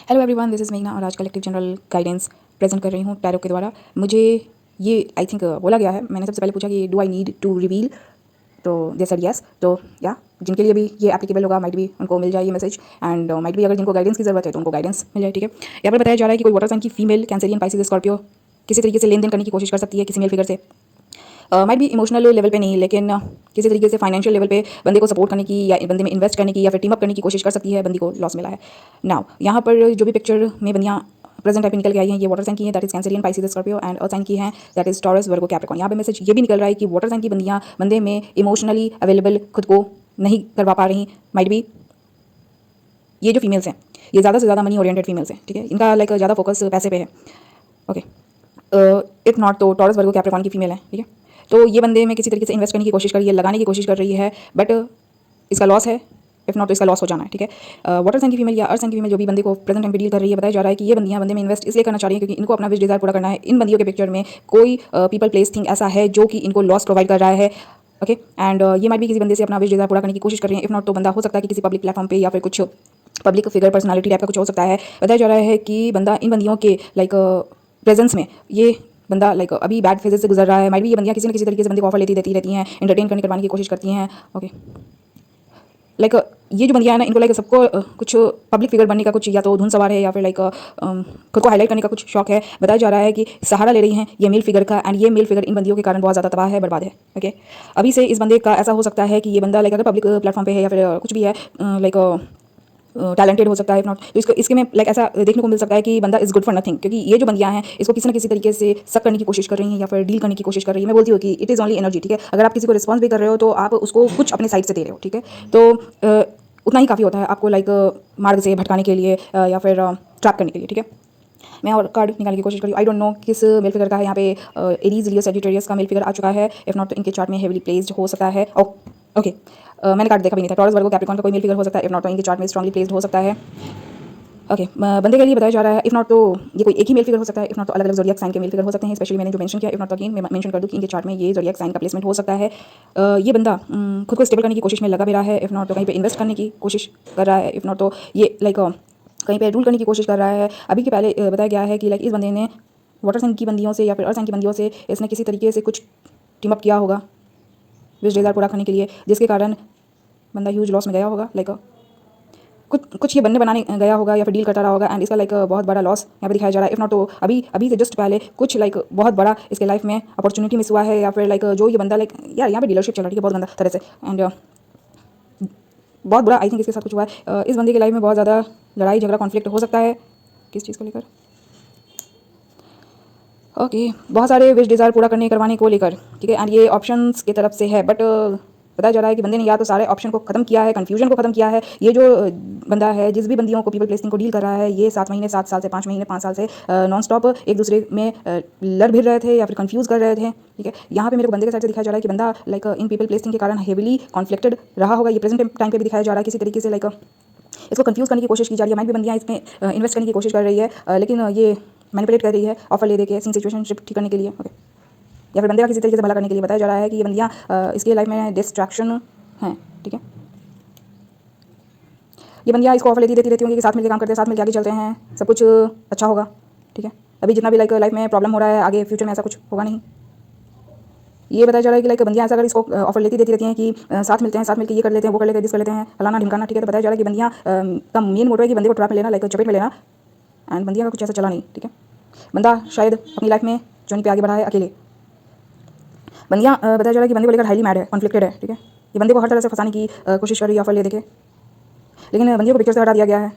Hello everyone, this is मेघना और आज कलेक्टिव जनरल गाइडेंस प्रेजेंट कर रही हूँ टैरो के द्वारा। मुझे ये आई थिंक बोला गया है, मैंने सबसे पहले पूछा कि do I need to reveal, तो दे सेड यस। तो या जिनके लिए भी ये एप्लीकेबल होगा माइट भी उनको मिल जाए ये मैसेज, एंड माइट भी अगर जिनको गाइडेंस की ज़रूरत है तो उनको गाइडेंस मिल जाए। ठीक है, यहाँ पर बताया जा रहा है कि कोई वाटर साइन की फीमेल कैंसरियन पाइसिस स्कॉर्पियो किसी तरीके से लेन देन करने की कोशिश कर सकती है किसी मेल फिगर से। माइट भी इमोशनल लेवल पे नहीं, लेकिन किसी तरीके से फाइनेंशियल लेवल पे बंदे को सपोर्ट करने की या बंदे में इन्वेस्ट करने की या फिर टीम अप करने की कोशिश कर सकती है। बंदी को लॉस मिला है। नाउ यहाँ पर जो भी पिक्चर में बंदियाँ प्रेजेंट टाइप निकल के आई हैं, ये वाटर साइन की है, that is Cancerian Pisces Scorpio, and earth sign की है, that is Taurus Virgo Capricorn. यहाँ पे मैसेज ये भी निकल रहा है कि वाटर साइन की बंदियाँ बंदे में इमोशनली अवेलेबल खुद को नहीं करवा पा रही। माइट भी ये जो फीमेल्स हैं ये ज़्यादा से ज़्यादा मनी ओरिएंटेड फीमेल्स हैं। ठीक है, इनका लाइक ज़्यादा फोकस पैसे पे है। ओके, इफ नॉट तो टॉरस वर्गो कैप्रिकॉर्न की फीमेल है। ठीक है, तो ये बंदे में किसी तरीके से इन्वेस्ट करने की कोशिश कर रही है, लगाने की कोशिश कर रही है, बट इसका लॉस है। इफ नॉट तो इसका लॉस हो जाना है। ठीक है, वाटर साइन की फीमेल या अर्थ साइन की फीमेल जो भी बंदे को प्रेजेंट टाइम पे डील कर रही है, बताया जा रहा है कि ये बंदियां बंदे में इन्वेस्ट इसलिए करना चाह रही है क्योंकि इनको अपना विश डिजायर पूरा करना है। इन बंदियों के पिक्चर में कोई पीपल प्लेस थिंग ऐसा है जो कि इनको लॉस प्रोवाइड कर रहा है। ओके, एंड ये माइट भी किसी बंदे से अपना विश डिजायर पूरा करने की कोशिश कर रही है। इफ नॉट तो बंदा हो सकता है कि किसी पब्लिक प्लेटफॉर्म पे या फिर कुछ पब्लिक फिगर पर्सनालिटी टाइप का कुछ हो सकता है। बताया जा रहा है कि बंदा इन बंदियों के लाइक प्रेजेंस में ये बंदा लाइक अभी बैड फेजेस से गुजर रहा है। माइट भी ये बंदियाँ किसी न किसी तरीके से बंदे को ऑफर देती रहती हैं, एंटरटेन करवाने की कोशिश करती हैं। ओके, लाइक ये जो बंदियाँ हैं ना, इनको लाइक सबको कुछ पब्लिक फिगर बनने का कुछ या तो धुन सवार है या फिर लाइक खुद को हाईलाइट करने का कुछ शौक है। बताया जा रहा है कि सहारा ले रही हैं ये मेल फिगर का, एंड ये मेल फिगर इन बंदियों के कारण बहुत ज़्यादा तबाह है, बर्बाद है। ओके, अभी से इस बंदे का ऐसा हो सकता है कि ये बंदा लाइक अगर पब्लिक प्लेटफॉर्म पे है या फिर कुछ भी है लाइक टैलेंटेड हो सकता है। इफ नॉट तो इसके में लाइक ऐसा देखने को मिल सकता है कि बंदा इज गुड फॉर नथिंग, क्योंकि ये जो बंदियां हैं इसको किसी न किसी तरीके से सक करने की कोशिश कर रही हैं या फिर डील करने की कोशिश कर रही है। मैं बोलती हूँ कि इट इज़ ओनली एनर्जी। ठीक है, अगर आप किसी को रिस्पॉन्स भी कर रहे हो तो आप उसको कुछ अपने साइड से दे रहे हो। ठीक है, तो उतना ही काफ़ी होता है आपको लाइक मार्ग से भटकाने के लिए या फिर ट्रैप करने के लिए। ठीक है, मैं और कार्ड निकालने की कोशिश करी। आई डोंट नो किस मेल फिगर का है। यहाँ पे एरीज लियो सेजिटेरियस का मेल फिगर आ चुका है। इफ नॉट तो इनके चार्ट में हेवीली प्लेस्ड हो सकता है। ओके, मैंने कार्ड देखा भी नहीं था। टॉरस वर्गो कैप्रिकॉर्न का कोई मेल फिगर हो सकता है। इफ नॉट तो इनके चार्ट में स्ट्रांगली प्लेस्ड हो सकता है। ओके, बंदे के लिए बताया जा रहा है इफ नॉट तो ये कोई एक ही मेल फिगर हो सकता है। इफ नॉट तो अलग अलग ज़ोडिएक साइन के मेल फिगर हो सकते हैं। स्पेशली मैंने जो मेंशन किया, इफ नॉट तो अगेन मैं मेंशन कर दूं कि इनके चार्ट में ये ज़ोडिएक साइन का प्लेसमेंट हो सकता है। ये बंदा खुद को स्टेबल करने की कोशिश में लगा भी रहा है। इफ नॉट तो कहीं पे इन्वेस्ट करने की कोशिश कर रहा है। इफ नॉट तो ये लाइक कहीं पे रूल करने की कोशिश कर रहा है। अभी के पहले बताया गया है कि लाइक इस बंदे ने वाटर साइन की बंदियों से या फिर अर्थ साइन की बंदियों से इसने किसी तरीके से कुछ टीम अप किया होगा विश डिज़ायर पूरा करने के लिए, जिसके कारण बंदा ह्यूज लॉस में गया होगा। लाइक कुछ ये बनाने गया होगा या फिर डील करता रहा होगा, एंड इसका लाइक बहुत बड़ा लॉस यहाँ पे दिखाया जा रहा है। इफ नॉट तो अभी अभी से जस्ट पहले कुछ लाइक बहुत बड़ा इसके लाइफ में अपॉर्चुनिटी मिस हुआ है, या फिर लाइक जो ये बंदा लाइक यार यहाँ पे डीलरशिप चल रही है बहुत गंदा तरह से, एंड बहुत बुरा आई थिंक इसके साथ कुछ हुआ है। इस बंदे की लाइफ में बहुत ज़्यादा लड़ाई झगड़ा कॉन्फ्लिक्ट हो सकता है किस चीज़ को लेकर। ओके, बहुत सारे विश डिज़ायर पूरा करवाने को लेकर। ठीक है, एंड ये ऑप्शंस की तरफ से है, बट बताया जा रहा है कि बंदे ने या तो सारे ऑप्शन को खत्म किया है, कन्फ्यूजन को खत्म किया है। ये जो बंदा है जिस भी बंदियों को पीपल प्लेसिंग को डील कर रहा है, ये 7 महीने 7 साल से 5 महीने 5 साल से नॉन स्टॉप एक दूसरे में लड़ भिड़ रहे थे या फिर कंफ्यूज कर रहे थे। ठीक है, यहाँ पे मेरे को बंदे के साइड से दिखाया जा रहा है कि बंदा लाइक इन पीपल प्लेसिंग के कारण हेविली कॉन्फ्लिक्टेड रहा होगा। ये प्रेजेंट टाइम पे भी दिखाया जा रहा है किसी तरीके से लाइक इसको कंफ्यूज करने की कोशिश की जा रही है। माइट भी बंदियाँ इसमें इन्वेस्ट करने की कोशिश कर रही है, लेकिन ये मैनिपुलेट कर रही है ऑफर ले दे के सिचुएशनशिप ठीक करने के लिए। ओके, या फिर बंदे का किसी तरीके से भला करने के लिए। बताया जा रहा है कि ये बंदियाँ इसके लाइफ में डिस्ट्रैक्शन हैं। ठीक है, ये बंदियाँ इसको ऑफर देती रहती होंगी कि साथ मिलकर काम करते हैं, साथ मिलकर आगे चलते हैं, सब कुछ अच्छा होगा। ठीक है, अभी जितना भी लाइक लाइफ में प्रॉब्लम हो रहा है, आगे फ्यूचर में ऐसा कुछ होगा नहीं। ये बताया जा रहा है कि लाइक बंदियाँ ऐसा अगर इसको ऑफर देती रहती हैं कि साथ मिलते हैं, साथ मिलकर ये कर लेते हैं, वो कर लेते हैं, दिस कर लेते हैं, फलाना ढिमकाना। ठीक है, तो बताया जा रहा है कि बंदियाँ का मेन मोटिव है कि बंदे को ट्रैप में लेना, लाइक चपेट में लेना, एंड बंदियाँ का कुछ ऐसा चला नहीं। ठीक है, बंदा शायद अपनी लाइफ में जर्नी पे आगे बढ़ा है अकेले। बंदियाँ बताया जा रहा है कि बंदे को लेकर हाईली मैड है, कॉन्फ्लिक्टेड है। ठीक है, ये बंदे को हर तरह से फंसाने की कोशिश कर रही है ऑफर ले देके, लेकिन बंदियों को पिक्चर से हटा दिया गया है।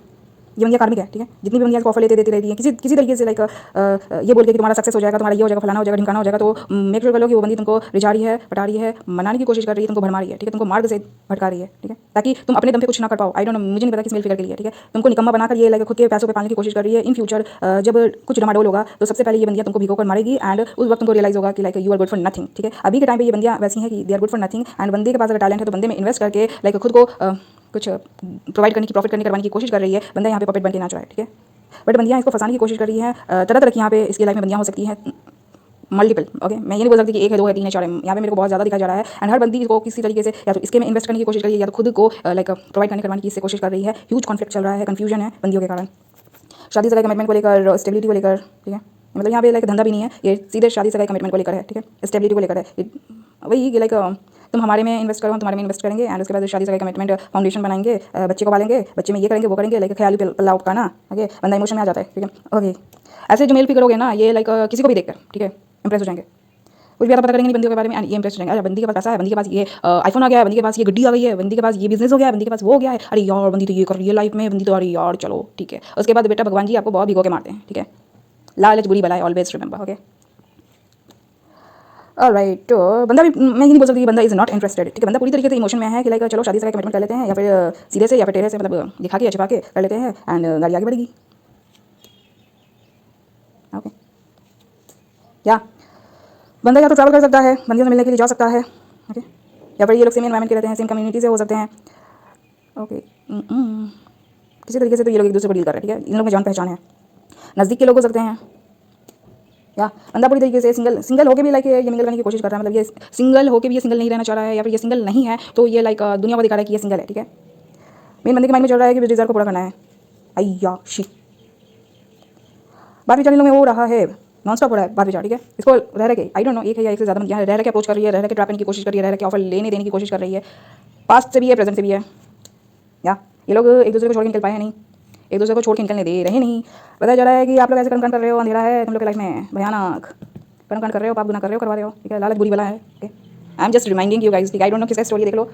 ये बंदियाँ कार्मिक है। ठीक है, जितनी भी बंदियाँ इसको ऑफर देती रहती हैं किसी तरीके से लाइक ये बोल के कि तुम्हारा सक्सेस हो जाएगा, तुम्हारा ये हो जाएगा, फलाना हो जाएगा, ढिमकाना हो जाएगा, तो मेक श्योर कर लो कि वो बंदी तुमको रिझा रही है, पटा रही है, मनाने की कोशिश कर रही है, तुमको भरमा रही है। ठीक है, तुमको मार्ग से भटका रही है। ठीक है, ताकि तुम अपने दम पे कुछ ना कर पाओ। आई डोंट नो, मुझे नहीं पता किस मेल फिगर के लिए। ठीक है, तुमको निकम्मा बनाकर ये लाइक खुद के पैसों पे पालने की कोशिश कर रही है। इन फ्यूचर जब कुछ डमाडोल होगा तो सबसे पहले ये बंदियाँ तुमको भिगो कर मारेगी, एंड उस वक्त तुमको रियलाइज होगा कि like you are good for nothing. ठीक है, अभी के टाइम पे ये बंदियाँ वैसी हैं कि they are good for nothing, and बंदे के पास अगर टैलेंट है तो बंदे में इन्वेस्ट करके लाइक खुद को कुछ प्रोवाइड करने की, प्रॉफिट करवाने की कोशिश कर रही है। बंदा यहाँ पे पपेट बन के नाच रहा है। ठीक है, बट बंदियाँ इसको फंसाने की कोशिश कर रही हैं। तरह तरह की यहाँ पे इसकी लाइफ में बंदियाँ हो सकती हैं, मल्टीपल। ओके, मैं ये नहीं बोल सकती कि एक है, दो है, तीन है, चार है। यहाँ पे मेरे को बहुत ज़्यादा दिखाया जा रहा है, एंड हर बंदी को किसी तरीके से या तो इसके में इन्वेस्ट करने की कोशिश कर रही है या तो खुद को लाइक प्रोवाइड करवाने की इससे कोशिश कर रही है। ह्यूज कॉन्फ्लिक्ट चल रहा है, कन्फ्यूजन है बंदियों के कारण। शादी सगाई कमिटमेंट को लेकर, स्टेबिलिटी को लेकर, ठीक है। मतलब यहाँ पे लाइक धंधा भी नहीं है, ये सीधे शादी सगाई कमिटमेंट को लेकर है, ठीक है। स्टेबिलिटी को लेकर है, वही लाइक तुम हमारे में इन्वेस्ट करो, हम तुम्हारे में इन्वेस्ट करेंगे, एंड उसके बाद शादी सगाई कमिटमेंट फाउंडेशन बनाएंगे, बच्चे को पालेंगे, बच्चे में ये करेंगे वो करेंगे, लाइक ख्याली पल्ला उपकाना, ओके। बंदा इमोशन में आ जाता है, ठीक है। ओके, ऐसे जो मेल फिगर हो गए ना, ये लाइक किसी को भी देखकर, ठीक है, इंप्रेस हो जाएंगे। कुछ भी पता करेंगे नहीं बंदियों के बारे में, ये इंप्रेस हो जाएंगे। अरे बंदी के पास पैसा है, बंदी के पास ये आईफोन आ गया है, बंदी के पास ये गड्डी आ गई है, बंदी के पास ये बिजनेस हो गया है, बंदी के पास वो हो गया है। अरे यार बंदी तो ये कर रही है लाइफ में, बंदी तो अरे यार चलो ठीक है। उसके बाद बेटा भगवान जी आपको बहुत भिगो के मारते हैं, ठीक है। लालच बुरी बला है, ऑलवेज रिमेंबर, ओके। ऑलराइट, तो बंदा भी, मैं ये नहीं बोल सकती बंदा इज नॉट इंटरेस्टेड, ठीक है। बंदा पूरी तरीके से इमोशन में है कि लाइक चलो शादी से कमिटमेंट कर लेते हैं, या फिर सीधे से या फिर टेढ़े से, मतलब दिखा के छिपा के कर लेते हैं, एंड गाड़ी आगे बढ़ेगी, ओके। या बंदा या तो ट्रैवल कर सकता है, बंदियों से मिलने के लिए जा सकता है, ओके। या फिर ये लोग सेम एनवायरमेंट के रहते हैं, सेम कम्युनिटी से हो सकते हैं, ओके। किसी तरीके से तो ये लोग एक दूसरे को डील कर रहे हैं, ठीक है। इन लोगों में जान पहचान है, नज़दीक के लोग हो सकते हैं। या बंदा पूरी तरीके से सिंगल होके भी लाइक ये मिंगल करने की कोशिश कर रहा है, मतलब ये सिंगल होके भी ये सिंगल नहीं रहना चाह रहा है, या फिर ये सिंगल नहीं है तो ये लाइक दुनिया को दिखा रहा है कि ये सिंगल है, ठीक है। मेन बंदे के माइंड में चल रहा है कि डिज़ायर को पूरा करना है, अय्याशी। बात विचार इन लोगों में हो रहा है, नॉन स्टॉप हो रहा है बात विचार, ठीक है। इसको रह के आई डोंट नो, एक है या एक से ज़्यादा यहाँ रह के अप्रोच कर रही है, रह के ट्रैप करने की कोशिश कर रही है, रह के ऑफर लेने देने की कोशिश कर रही है, पास्ट से भी है, प्रेजेंट से भी है। या ये लोग एक दूसरे को छोड़ के निकल पाए हैं नहीं, एक दूसरे को छोड़ के निकलने दे रहे नहीं। बताया जा रहा है कि आप लोग ऐसे कर्म कर रहे हो, अंधेरा है तुम लोग की लाइफ में, भयानक कर्म कर रहे हो, पाप गुनाह कर रहे हो, करवा रहे हो, ठीक है। लालच बुरी बला है, okay. I am just reminding you guys, ठीक है। आई डोंट नो किसका स्टोरी देख लो,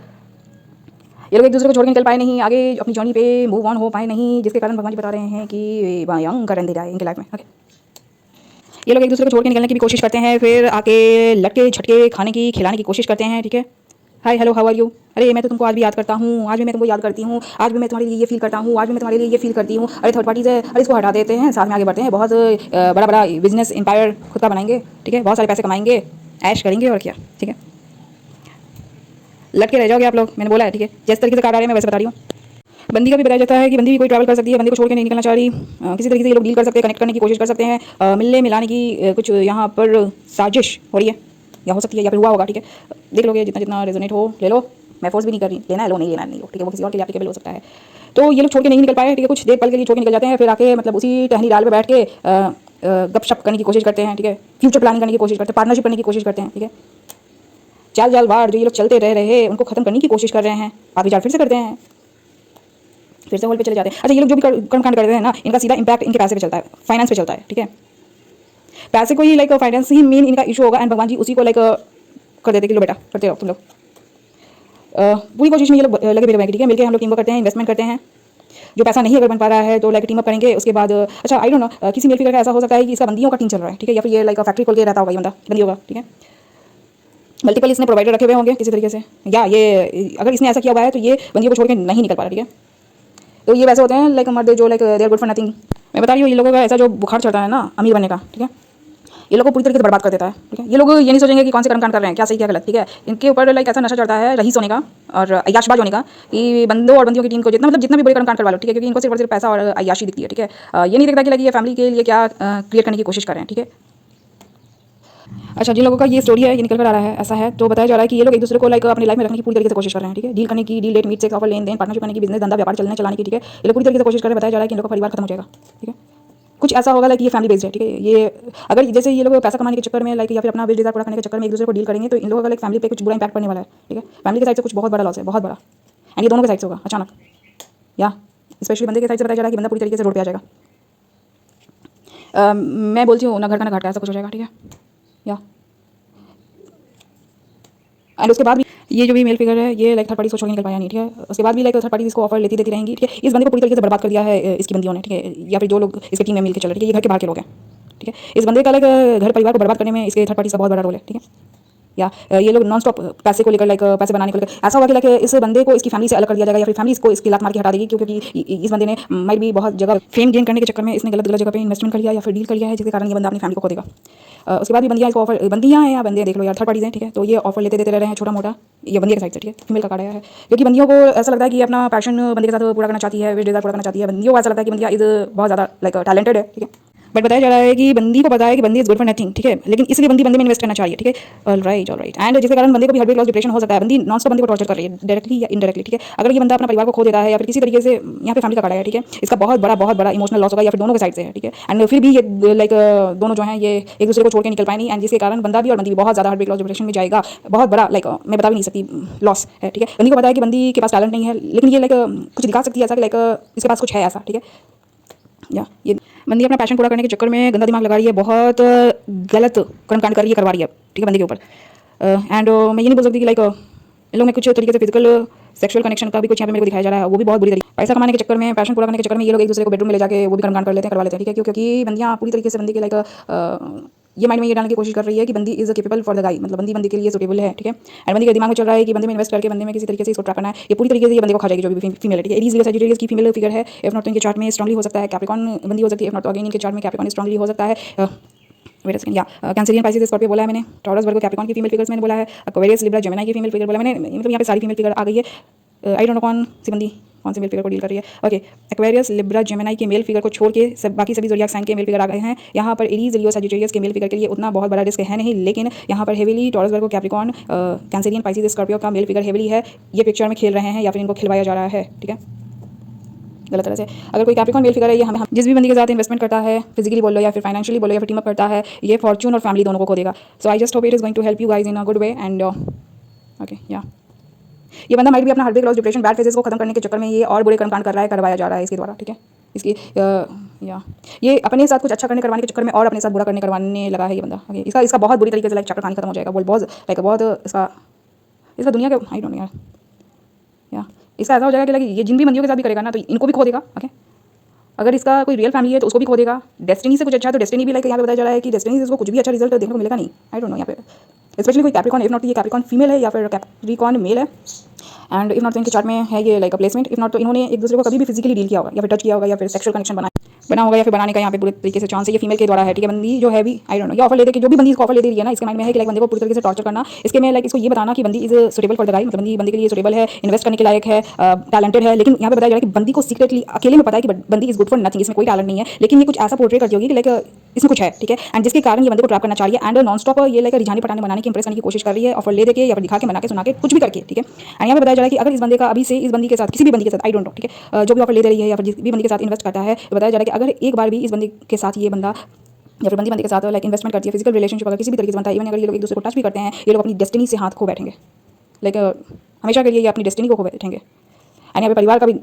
ये लोग एक दूसरे को छोड़ के निकल पाए नहीं, आगे अपनी जर्नी पे मूव ऑन हो पाए नहीं, जिसके कारण भगवान जी बता रहे हैं कि भयंकर अंधेरा है इनकी लाइफ में, ओके। ये लोग एक दूसरे को छोड़ के निकलने की भी कोशिश करते हैं, फिर आके लटके झटके खाने की खिलाने की कोशिश करते हैं, ठीक है। Hi hello how are you, अरे मैं तो तुमको आज भी याद करता हूँ, आज भी मैं तुमको याद करती हूँ, आज भी मैं तुम्हारे लिए ये फील करता हूँ, आज भी मैं तुम्हारे लिए ये फील करती हूँ। अरे थर्ड पार्टी से, अरे इसको हटा देते हैं, साथ में आगे बढ़ते हैं, बहुत बड़ा बड़ा बिजनेस एम्पायर खुद का बनाएंगे, ठीक है। बहुत सारे पैसे कमाएंगे, ऐश करेंगे और क्या, ठीक है। लटके रह जाओगे आप लोग, मैंने बोला है, ठीक है। जिस तरीके से कार्ड आ रहे हैं मैं वैसे बता रही हूँ। बंदी का भी बताया जाता है कि बंदी भी कोई ट्रैवल कर सकती है, बंदी को छोड़ के नहीं निकलना चाह रही, किसी तरीके से ये लोग डील कर सकते हैं, कनेक्ट करने की कोशिश कर सकते हैं, मिलने मिलाने की कुछ यहाँ पर साजिश हो रही है, या हो सकती है, या फिर हुआ होगा, ठीक है। देख लोगे जितना जितना रेजोनेट हो ले लो, मैं फोर्स भी नहीं कर रही, लेना है लो, नहीं लेना नहीं लो, ठीक है। वो किसी और के लिए एप्लीकेबल हो सकता है। तो ये लोग छोड़ के नहीं निकल पाए, ठीक है। कुछ देर पल के लिए छोड़ के निकल जाते हैं, फिर आके मतलब उसी टहनी डाल पे बैठ के गपशप करने की कोशिश करते हैं, ठीक है। फ्यूचर प्लानिंग करने की कोशिश करते हैं, पार्टनरशिप करने की कोशिश करते हैं, ठीक है। चाल जाल वार जो ये लोग चलते रह रहे हैं उनको खत्म करने की कोशिश कर रहे हैं, बात विचार फिर से करते हैं, फिर से होल पे चले जाते हैं। अच्छा, ये लोग जो भी कर्मकांड करते हैं ना, इनका सीधा इंपैक्ट इनके पैसे पे चलता है, फाइनेंस पे चलता है, ठीक है। पैसे को ही लाइक फाइनेंस ही मेन इनका इशू होगा, एंड भगवान जी उसी को लाइक कर देते कि लो बेटा करते रहो तुम लोग। पूरी कोशिश में ये लोग लगे हुए हैं, ठीक है। मिलकर हम लोग टीम वर्क करते हैं, इन्वेस्टमेंट करते हैं। जो पैसा नहीं अगर बन पा रहा है तो लाइक टीम अप करेंगे, उसके बाद अच्छा आई डोंट नो किसी मेल फिगर का ऐसा हो सकता है कि इसका बंदियों का टीम चल रहा है, ठीक है। या फिर ये लाइक फैक्ट्री खोल के रहता होगा ये बंदा बंदियों का, ठीक है। मल्टीपल इसने प्रोवाइडर रखे हुए होंगे किसी तरीके से, या ये अगर इसने ऐसा किया हुआ है तो ये बंदियों को छोड़ के नहीं निकल पा रहा, ठीक है। तो ये वैसे होते हैं लाइक मर्द जो like they are good for nothing. मैं बता रही हूँ ये लोगों का ऐसा जो बुखार चढ़ता है ना अमीर बनने का, ठीक है, ये लोगों को पूरी तरीके से बर्बाद कर देता है, ठीक है। ये लोग ये नहीं सोचेंगे कि कौन से कर्मकांड कर रहे हैं, क्या सही क्या गलत, ठीक है। इनके ऊपर लाइक ऐसा नशा चढ़ता है रईस होने का और अय्याशबाज होने का, कि बंदों और बंदियों की टीम को जितना मतलब जितना भी बड़े कर्मकांड करवा लो, ठीक है, क्योंकि इनको सिर्फ और सिर्फ पैसा और अय्याशी दिखती है, ठीक है। ये नहीं दिखता कि लाइक ये फैमिली के लिए क्या क्रिएट करने की कोशिश कर रहे हैं, ठीक है। अच्छा, जिन लोगों का ये स्टोरी है ये निकल कर आ रहा है ऐसा है, तो बताया जा रहा है कि ये लोग एक दूसरे को लाइक अपनी लाइफ में रखने की पूरी तरीके से कोशिश कर रहे हैं, ठीक है। डील करने की, deal date meet sex offer लेन देन पार्टनरशिप करने की, बिजनेस धंधा व्यापार चलने चलाने की, ठीक है। ये लोग पूरी तरीके से कोशिश कर रहे हैं। बताया जा रहा है कि इन लोगों का परिवार खत्म हो जाएगा, ठीक है। कुछ ऐसा होगा लाइक ये फैमिली बेस्ड है, ठीक है। ये अगर जैसे ये लोग पैसा कमाने के चक्कर में लाइक या फिर अपना विश डिजायर पूरा करने के चक्कर में एक दूसरे को डील करेंगे तो इन लोगों का लाइक फैमिली पे कुछ बुरा इंपैक्ट पड़ने वाला है, ठीक है। फैमिली के साइड से कुछ बहुत बड़ा लॉस है, बहुत बड़ा, एंड ये दोनों के साइड से होगा अचानक, या स्पेशली बंदे के साइड से बताया जा रहा है कि बंदा पूरी तरीके से रोड पे आ जाएगा। मैं बोलती हूँ ना घर का ना घाट का, ऐसा कुछ हो जाएगा, ठीक है। या एंड उसके बाद भी ये जो भी मेल फिगर है ये लाइक थर्ड पार्टी को छोड़ के निकल पाया नहीं, ठीक है। उसके बाद भी लाइक थर्ड पार्टी इसको ऑफर लेती देती रहेंगी, ठीक है। इस बंदे को पूरी तरीके से बर्बाद कर दिया है इसकी बंदियों ने, ठीक है, या फिर जो लोग इसके टीम में मिलकर चल रहे हैं, ठीक है। ये घर के बाहर के लोग हैं, ठीक है। इस बंदे का लाइक घर परिवार को बर्बाद करने में इसके थर्ड पार्टी का बहुत बड़ा रोल है, ठीक है। या ये लोग नॉन स्टॉप पैसे को लेकर लाइक पैसे बनाने को लेकर ऐसा होगा कि लाइक इस बंदे को इसकी फैमिली से अलग कर दिया जाएगा, या फिर फैमिली इसको इसकी लात मार के हटा देगी, क्योंकि इस बंदे ने माइट भी बहुत जगह फेम गेन करने के चक्कर में इसने गलत गलत जगह पे इन्वेस्टमेंट कर लिया या फिर डील कर लिया है, जिसके कारण ये बंदा अपनी फैमिली को खो देगा। उसके बाद भी बंदियाँ इसको ऑफर, बंदियाँ हैं या बंदे देख लो यार, थर्ड पार्टीज हैं, ठीक है। तो ये ऑफर लेते देते रह रहे हैं छोटा मोटा, ये बंदिया के साइड से, ठीक है। फीमेल का कार्ड आया है क्योंकि बंदियों को ऐसा लगता है कि अपना पैशन बंदे के साथ पूरा करना चाहती है, विश डिजायर पूरा करना चाहती है। बंदियों को ऐसा लगता है कि बंदिया इज बहुत ज़्यादा लाइक टैलेंटेड है, ठीक है। बट बताया जा रहा है कि बंदी को पता है कि बंदी इज गुड फॉर नथिंग, ठीक है, लेकिन इसलिए बंदी बंदे में इन्वेस्ट करना चाहिए, ठीक है। ऑल राइट एंड जिसके कारण बंदे को भी हार्ट लॉस डिप्रेशन हो सकता है। बंदी नॉन स्टॉप बंदे को टॉर्चर कर रही है, डायरेक्टली या इनडायरेक्टली, ठीक है। अगर ये बंदा अपना परिवार को खो देता है या फिर किसी तरीके से यहाँ पे फैमिली का काटा है, ठीक है, इसका बहुत बड़ा इमोशनल लॉस होगा या फिर दोनों के साइड से है, ठीक है। एंड फिर भी ये लाइक दोनों जो है ये एक दूसरे को छोड़ के निकल पाए नहीं, एंड जिसके कारण बंदा भी और बंदी भी बहुत ज़्यादा हार्ट लॉस डिप्रेशन में जाएगा। बहुत बड़ा लाइक मैं बता भी नहीं सकती लॉस है, ठीक है। बंदी को पता है कि बंदी के पास टैलेंट नहीं है, लेकिन ये लाइक कुछ दिखा सकती है ऐसा कि लाइक इसके पास कुछ है ऐसा, ठीक है। या ये बंदी अपना पैशन पूरा करने के चक्कर में गंदा दिमाग लगा रही है, बहुत गलत कर्मकांड कर रही है, करवा रही है, ठीक है, बंदी के ऊपर। एंड मैं ये नहीं बोल सकती कि लाइक इन लोग में कुछ तरीके से फिजिकल सेक्सुअल कनेक्शन का भी कुछ यहाँ पे मेरे को दिखाया जा रहा है, वो भी बहुत बुरी तरीके। पैसा कमाने के चक्कर में, पैशन पूरा करने के चक्कर में ये लोग एक दूसरे को बेडरूम में ले जाके वो भी कर्मकांड कर लेते हैं, करवा लेते हैं, ठीक है। क्योंकि बंदियाँ पूरी तरीके से बंदी के लाइक ये माइंड में ये डालने की कोशिश कर रही है कि बंदी is capable for the guy, मतलब बंदी के लिए सुटेबल है, ठीक है। एंड बंदी के दिमाग में चल रहा है कि बंदे में इन्वेस्ट करके बंदे में किसी तरीके से इसको ट्रैप करना है। ये पूरी तरीके से ये बंदे को खा जाएगी जो भी फीमेल है, ठीक है। एरीज लियो सजिटेरियस की फीमेल फिगर है, इफ नॉट तो इनके चार्ट में स्ट्रांगली हो सकता है कैप्रिकॉर्न बंदी हो सकती है, इफ नॉट तो अगेन इनके चार्ट में कैप्रिकॉर्न स्ट्रांगली हो सकता है। वेट सेकंड, या कैंसरियन पाइसेस स्कॉर्पियो बोला है मैंने, टॉरस वर्गो कैप्रिकॉर्न की फीमेल फिगर्स मैंने बोला है, एक्वेरियस लिब्रा जेमिनी की फीमेल फिगर बोला मैंने, मतलब यहाँ पे सारी फीमेल फिगर आ गई है। आई डोंट नो कौन सी बंदी कौन सी मेल फिगर को डील कर रही है। ओके, एक्वेरियस लिब्रा जेमिनी के मेल फिगर को छोड़ के सब बाकी सभी ज़ोडिएक साइन के मेल फिगर आ गए हैं। यहाँ पर एरीज लियो सजिटेरियस के मेल फिगर के लिए उतना बहुत बड़ा रिस्क है नहीं, लेकिन यहाँ पर heavily Taurus Virgo Capricorn Cancerian Pisces Scorpio का मेल फिगर हेवीली है। ये पिक्चर में खेल रहे हैं या फिर इनको खिलवाया जा रहा है, ठीक है, गलत तरह से। अगर कोई कैप्रिकॉर्न मेल फिगर है, ये हमें जिस भी बंदी के साथ इन्वेस्टमेंट करता है, फिजिकली बोलो या फिर फाइनेंशियली बोलो या फिर टीम अप करता है, ये फॉर्च्यून और फैमिली दोनों को खो देगा। So I just hope it is going to help you guys in a good way and okay या ये बंदा माइट भी अपना heart loss depression bad phases को खत्म करने के चक्कर में ये और बुरे कर्मकांड कर रहा है, करवाया जा रहा है इसके द्वारा, ठीक है। इसकी या ये अपने साथ कुछ अच्छा करने करवाने के चक्कर में और अपने साथ बुरा करने करवाने लगा है ये बंदा। ओके, इसका बहुत बुरी तरीके से लाइक चैप्टर कहानी खत्म हो जाएगा, बहुत लाइक बहुत इसका दुनिया के आई डोंट नो यार, या इसका ऐसा हो जाएगा कि लाइक ये जिन भी बंदियों के साथ भी करेगा ना तो इनको भी खो देगा। ओके, अगर इसका कोई रियल फैमिली है तो उसको भी खो देगा। डेस्टिनी से कुछ अच्छा है तो डेस्टिनी भी लाइक यहाँ पे बताया जा रहा है कि डेस्टिनी से इसको कुछ भी अच्छा रिजल्ट देखने को मिलेगा नहीं। आई डोंट नो यहाँ पे स्पेशली कोई कैप्रिकॉर्न, इफ नॉट ये कैप्रिकॉर्न फीमेल है या फिर कैप्रिकॉर्न मेल है, एंड इफ नॉट तो इनके चार्ट में है ये लाइक प्लेसमेंट, इफ नॉट तो इन्होंने एक दूसरे को कभी भी फिजिकली डील किया होगा या फिर टच किया होगा या फिर सेक्सुअल कनेक्शन बना होगा या फिर बनाने का यहाँ पे पूरे तरीके से चांस है। ये फीमेल के द्वारा है, ठीक है। बंदी जो है भी आई डोंट नो ये ऑफर ले दे कि जो भी बंदी इसको ऑफर ले दे रही है ना, इसके माइंड में है कि लाइक बंदे को पूरी तरीके से टॉर्चर करना, इसके में लाइक इसको ये बताना कि बंदी is suitable for the guy, मतलब बंदी के लिए सुटेबल है, इन्वेस्ट करने के लायक है, टैलेंटेड है। लेकिन यहाँ पे बताया जा रहा है कि बंदी को सीक्रेटली अकेले में पता है कि बंदी इज गुड फॉर नथिंग, इसमें कोई टैलेंट नहीं है, लेकिन ये कुछ ऐसा पोर्ट्रे करती होगी कि लाइक इसमें कुछ है, ठीक है। एंड जिसके कारण ये बंदे को ट्रैप करना चाहिए एंड नॉन स्टॉप ये लाइक रिझाने पटाने बनाने की इंप्रेस करने की कोशिश कर रही है, ऑफर ले देके या फिर दिखा के बना के सुना के कुछ भी करके, ठीक है। एंड यहाँ पे बताया जा रहा है कि अगर इस बंदे का अभी से इस बंदी के साथ किसी भी बंदी के साथ आई डोंट नो, ठीक है, जो भी ऑफर ले दे रही है या फिर जिस भी बंदी के साथ इन्वेस्ट करता है, तो बताया जा रहा है कि अगर एक बार भी इस बंदी के साथ ये बंदा या फिर बंदी के साथ लाइक इन्वेस्टमेंट करती है, फिजिकल रिलेशनशिप अगर किसी भी तरीके से बनता है, इवन अगर ये लोग एक दूसरे को टच भी करते हैं, ये लोग अपनी डेस्टिनी से हाथ खो बैठेंगे, लाइक हमेशा के लिए ये अपनी डेस्टिनी को खो बैठेंगे। एंड यहाँ पे परिवार का भी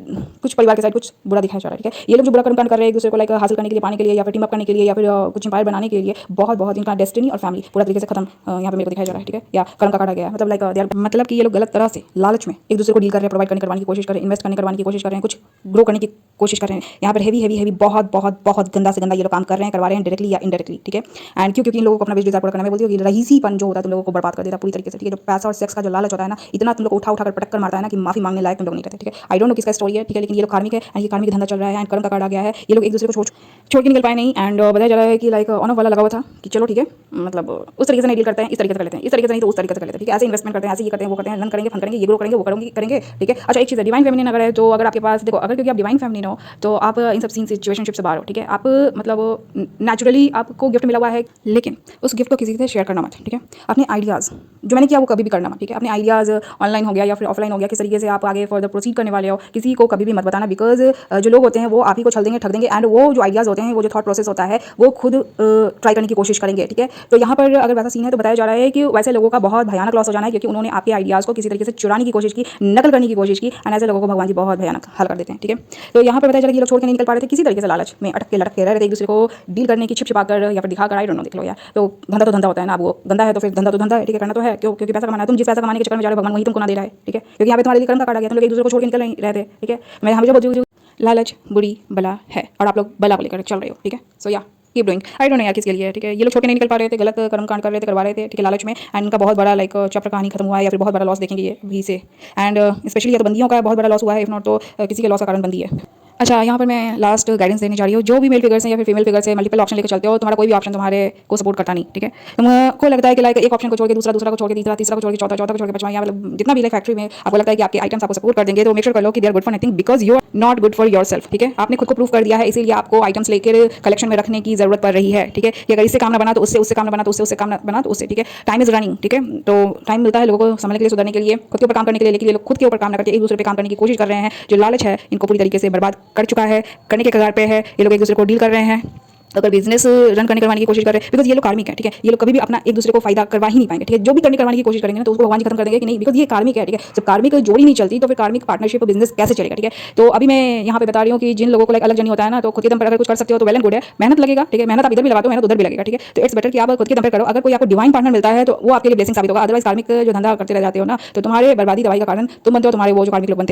कुछ परिवार के साथ कुछ बुरा दिखाया जा रहा है, ठीक है। ये लोग जो बुरा कर्मकांड कर रहे हैं एक दूसरे को लाइक हासिल करने के लिए, पाने के लिए या फिर टीम अप करने के लिए या फिर कुछ इंपायर बनाने के लिए, बहुत इनका डेस्टिनी और फैमिली पूरा तरीके से खत्म यहाँ पे मेरे को दिखाया जा रहा है, ठीक है, या कर्म का काटा गया है। मतलब लाइक मतलब कि ये लोग गलत तरह से लालच में एक दूसरे को डील कर रहे हैं, प्रोवाइड करने करवाने की कोशिश कर रहे हैं, इन्वेस्ट करने करवाने की कोशिश कर रहे हैं, कुछ ग्रो करने की कोशिश कर रहे हैं। यहाँ पर हेवी बहुत गंदा से गंदा ये लोग काम कर रहे हैं, करवा रहे हैं डायरेक्टली या इनडायरेक्टली, ठीक है। एंड क्योंकि इन लोगों को अपना विश डिजायर पूरा करना, मैं बोलती हूँ कि रईसीपन जो होता है तुम लोगों को बर्बाद कर देता पूरी तरीके से, ठीक है। जो पैसा और सेक्स का जो लालच होता है ना, इतना तुम लोग उठा कर पटक कर मारता है ना कि माफी मांगने लायक तुम लोग नहीं रहते, ठीक है। आई डोंट नो किसका स्टोरी है, ठीक है, लेकिन ये लोग कार्मिक है एंड ये कार्मिक धंधा चल रहा है एंड कर्म का कार्ड आ गया है। ये लोग एक दूसरे को छोड़ के निकल पाए नहीं एंड बताया जा रहा है कि लाइक ऑन ऑफ वाला लगा हुआ था कि चलो ठीक है, मतलब उस तरीके से नहीं डील करते हैं, इस तरीके से कर लेते हैं, इस तरीके से नहीं तो उस तरीके से कर लेते हैं, ठीक है। ऐसे इन्वेस्टमेंट करते हैं, ऐसे ये करते हैं, वो करते हैं, लन करेंगे, फन करेंगे, ये ग्रो करेंगे, वो करेंगे, ठीक है। अच्छा एक चीज़ है, डिवाइन फेमिनिन अगर है तो अगर आपके पास देखो, अगर क्योंकि आप डिवाइन फेमिनिन हो तो आप इन सब सीन सिचुएशनशिप से बाहर हो, ठीक है। आप मतलब नेचुरली आपको गिफ्ट मिला हुआ है, लेकिन उस गिफ्ट को किसी से शेयर करना मत, ठीक है। अपने आइडियाज़ जो मैंने किया वो कभी भी करना मत, ठीक है। अपने आइडियाज़ ऑनलाइन हो गया या फिर ऑफलाइन हो गया, किस तरीके से आप आगे फर्दर प्रोसीड करने वाले हो, किसी को कभी भी मत बताना, बिकॉज जो लोग होते हैं वो आप ही को छल देंगे, ठग देंगे एंड वो जो आइडियाज़ होते हैं, वो जो थॉट प्रोसेस होता है वो खुद ट्राई करने की कोशिश करेंगे, ठीक है। तो यहाँ पर अगर वैसा सीन है तो बताया जा रहा है कि वैसे लोगों का बहुत भयानक लॉस हो जाना है, क्योंकि उन्होंने आपके आइडियाज़ को किसी तरीके से चुराने की कोशिश की, नकल करने की कोशिश की, एंड ऐसे लोगों को भगवान जी बहुत भयानक हल कर देते हैं, ठीक है। तो यहाँ पर बताया जा रहा है कि ये लोग छोड़ के नहीं निकल पा रहे थे, किसी तरीके से लालच में अटक के लटक के रह रहे थे, एक दूसरे को डील करने की छिपा कर या फिर दिखा कर, आई डोंट नो, देख लो यार। तो धंधा तो धंधा होता है ना, वो गंदा है तो फिर धंधा तो धंधा है, ठीक है, करना तो है, क्यों, क्योंकि पैसा कमाना है। तुम जिस पैसा कमाने के चक्कर में जा रहे हो भगवान वही तुमको ना दे रहा है, ठीक है, क्योंकि यहाँ पे तुम्हारे लिए कर्म का काटा गया, तुम लोग एक दूसरे को छोड़ के निकल नहीं रहे थे, ठीक है। मैं हमेशा बोलती हूँ लालच बुरी बला है और आप लोग बला को लेकर चल रहे हो, ठीक है। सो या keep doing, I don't know यार किसके लिए, ठीक है। ये लोग छोड़ के नहीं निकल पा रहे थे, गलत कर्मकांड कर रहे थे, करवा रहे थे, ठीक है, लालच में, एंड उनका बहुत बड़ा लाइक चैप्टर कहानी खत्म हुआ है या फिर बहुत बड़ा लॉस देखेंगे ये भी से, एंड स्पेशली या तो बंदियों का बहुत बड़ा लॉस हुआ है, इफ नॉट तो किसी के लॉस का कारण बंदी है। अच्छा, यहाँ पर मैं लास्ट गाइडेंस देने जा रही हूँ। जो भी मेल फिगर्स हैं या फिर फीमेल फिगर्स है, मल्टीपल ऑप्शन लेकर चलते हो, तुम्हारा कोई भी ऑप्शन तुम्हारे को सपोर्ट करता नहीं, ठीक है। तुमको लगता है कि लाइक एक ऑप्शन को छोड़ के दूसरा, दूसरा को छोड़ के तीसरा, तीसरा को छोड़ के चौथा, चौथा को छोड़ के पांचवा, या मतलब जितना भी लाइक फैक्ट्री में आपको लगता है कि आपके आइटम्स आपको सपोर्ट कर देंगे, तो मेक श्योर कर लो कि they are good for nothing, because you are not good for yourself, ठीक है। आपने खुद को प्रूव कर दिया है, इसीलिए आपको आइटम्स लेकर कलेक्शन में रखने की जरूरत पड़ रही है, ठीक है। कि अगर इससे काम ना बना तो उससे, उससे काम ना बना तो उससे, उससे काम ना बना तो उससे, ठीक है। टाइम इज रनिंग, ठीक है। तो टाइम मिलता है लोगों को संभलने के लिए, सुधरने के लिए, खुद के ऊपर काम करने के लिए, लेकिन ये लोग खुद के ऊपर काम ना करके एक दूसरे पे काम करने की कोशिश कर रहे हैं। जो लालच है इनको पूरी तरीके से बर्बाद कर चुका है, करने के कगार पे है। ये लोग एक दूसरे को डील कर रहे हैं, अगर बिजनेस रन करवाने की कोशिश कर रहे हैं, बिकॉज ये लोग कार्मिक है, ठीक है। ये लोग कभी भी अपना एक दूसरे को फायदा करवा ही नहीं पाएंगे, ठीक है। जो भी करवाने की कोशिश करेंगे ना, तो उसको भगवान जी खत्म कर देंगे कि नहीं, बिकॉज ये कार्मिक है, ठीक है। जब कार्मिक जोड़ी नहीं चलती तो फिर कार्मिक पार्टनरशिप बिजनेस कैसे चलेगा, ठीक है। तो अभी मैं यहाँ पे बता रही हूँ कि जिन लोगों को लाइक अलग जनी होता है ना, तो खुद के दम पर अगर कुछ कर सकते हो तो वेल एंड गुड है। मेहनत लगेगा, ठीक है। मेहनत आप इधर भी लगाते हो, मेहनत उधर भी लगेगा, ठीक है। तो इट्स बेटर कि आप खुद के दम पर करो। अगर कोई आपको डिवाइन पार्टनर मिलता है तो वो आपके लिए ब्लेसिंग साबित होगा। अदरवाइज कार्मिक जो धंधा करते रह जाते हो ना, तो तुम्हारे बर्बादी दवाई का कारण तुम बनते हो, तुम्हारे वो जो कार्मिक लोग बनते हैं।